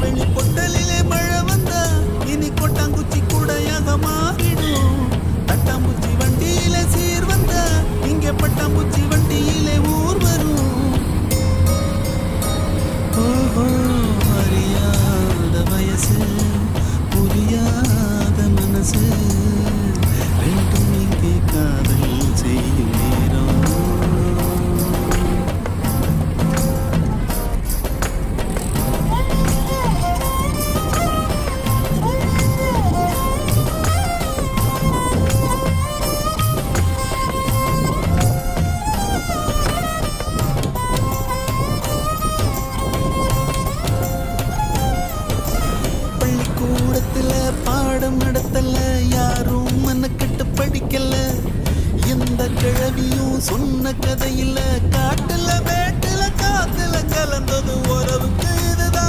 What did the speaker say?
வெளி பொட்டலிலே மழை வந்தா இனி கொட்டாங்குச்சி கூடையாக மாறிடும். தட்டாம்பூச்சி வண்டியில சீர் வந்தா இங்கே பட்டாம்பூச்சி வண்டியிலே ஊர் வரும். ஓஹோ அறியாத வயசு புரியாத மனசு ரெண்டும் இங்கே காதல் செய்யும் நேரம். பள்ளிக்கூடத்துல பாடம் நடத்தல, யாரும் மனக்கட்டு படிக்கல. எந்த கிழவியும் சொன்ன கதையில காட்டுல மேட்டுல காத்துல கலந்தது உறவுக்கு